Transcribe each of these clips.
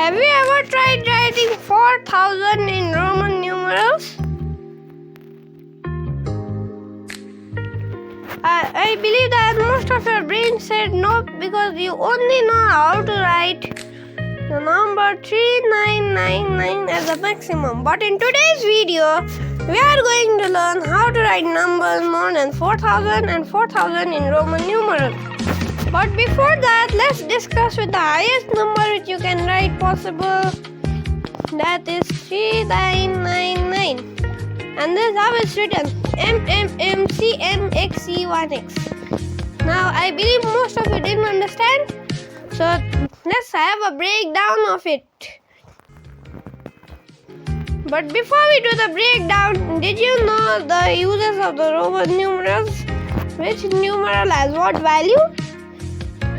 Have you ever tried writing 4000 in Roman numerals? I believe that most of your brain said no because you only know how to write the number 3999 as a maximum. But in today's video, we are going to learn how to write numbers more than 4000 and 4000 in Roman numerals. But before that, let's discuss with the highest number which you can write possible. That is 3999. And this is how it's written. MMMCMXCIX. Now, I believe most of you didn't understand. So, let's have a breakdown of it. But before we do the breakdown, did you know the uses of the Roman numerals? Which numeral has what value?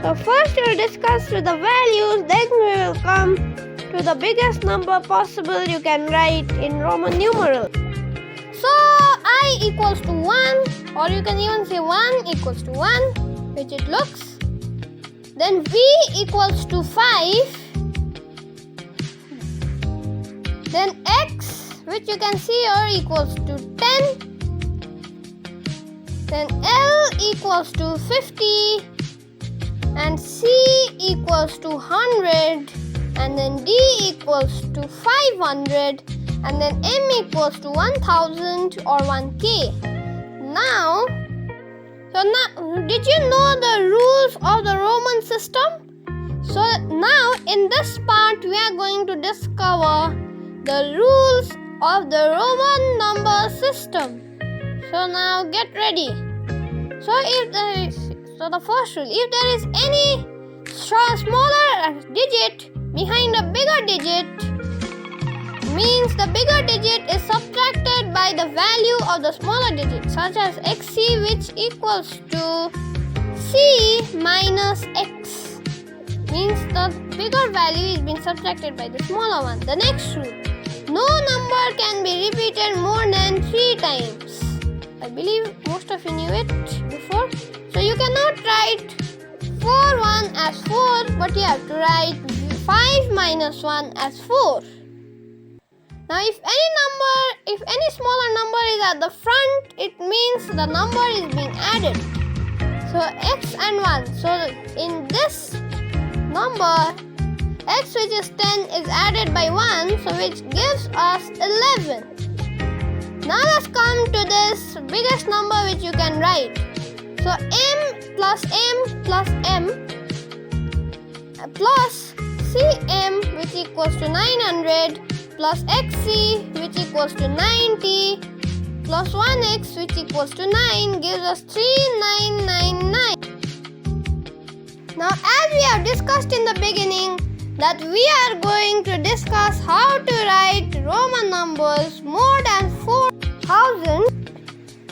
So first we will discuss with the values, then we will come to the biggest number possible you can write in Roman numerals. So I equals to 1, or you can even say 1 equals to 1, which it looks. Then V equals to 5. Then X, which you can see here, equals to 10. Then L equals to 50. And C equals to 100, and then D equals to 500, and then M equals to 1000 or 1k. Now, did you know the rules of the Roman system? So now in this part we are going to discover the rules of the Roman number system. So now get ready. So the first rule, if there is any smaller digit behind a bigger digit, means the bigger digit is subtracted by the value of the smaller digit, such as xc, which equals to c minus x. Means the bigger value is being subtracted by the smaller one. The next rule, no number can be repeated more than 3 times. I believe most of you knew it before. So you cannot write 4 as 4, but you have to write 5 minus 1 as 4. Now if any smaller number is at the front, it means the number is being added. So x and 1. So in this number, x, which is 10, is added by 1, so which gives us 11. Now let's come to this biggest number which you can write. So m plus m plus cm, which equals to 900, plus xc, which equals to 90, plus 1x, which equals to 9, gives us 3999. Now as we have discussed in the beginning, that we are going to discuss how to write Roman numbers more than 4000.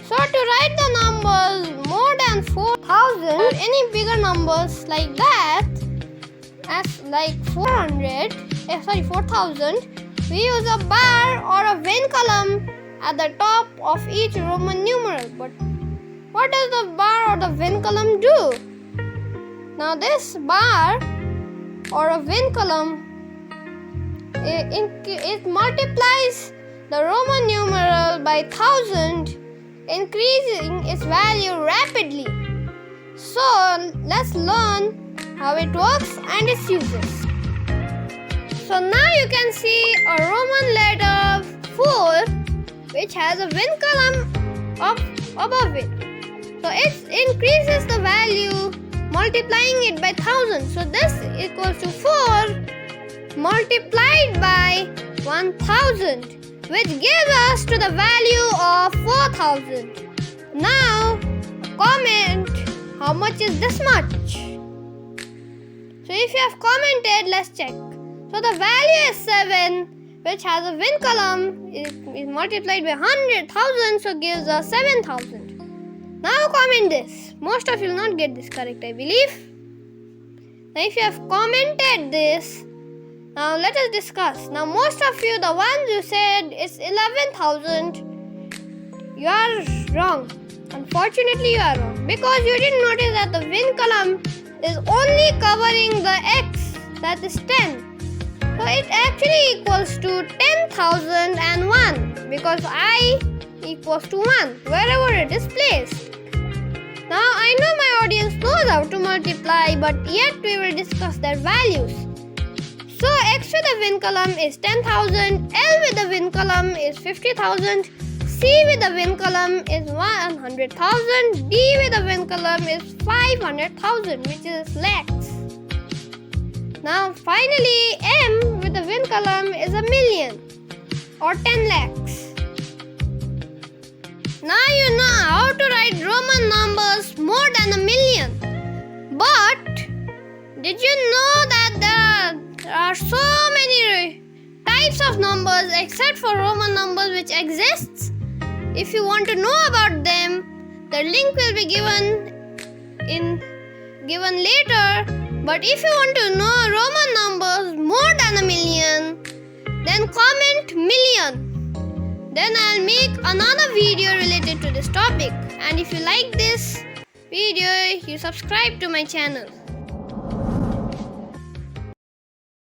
So to write the numbers more than 4000 or any bigger numbers like that, as like 4000, we use a bar or a Venn column at the top of each Roman numeral. But what does the bar or the Venn column do? Now this bar or a Venn column, it multiplies the Roman numeral by 1000, increasing its value rapidly. So let's learn how it works and its uses. So now you can see a Roman letter 4 which has a Venn column above it. So it increases the value multiplying it by 1000. So this equals to 4 multiplied by 1000, which gives us to the value of 4000. Now comment how much is this much. So if you have commented, let's check. So the value is 7, which has a Venn column, is multiplied by 100,000, so gives us 7000. Now comment this. Most of you will not get this correct, I believe. Now if you have commented this, now let us discuss. Now most of you, the ones who said it's 11,000, you are wrong. Unfortunately, you are wrong, because you didn't notice that the Venn column is only covering the x, that is 10. So actually equals to 10,001 because I equals to 1 wherever it is placed. Now I know my audience knows how to multiply, but yet we will discuss their values. So X with the win column is 10,000, L with the win column is 50,000, C with the win column is 100,000, D with the win column is 500,000, which is lakhs. Now finally M with the win column is a million or 10 lakhs. Now you know how to write Roman numbers more than a million. But did you know that there are so many types of numbers except for Roman numbers which exists? If you want to know about them, the link will be given later. But if you want to know Roman numbers more than a million, then comment million. Then I'll make another video related to this topic. And if you like this video, you subscribe to my channel.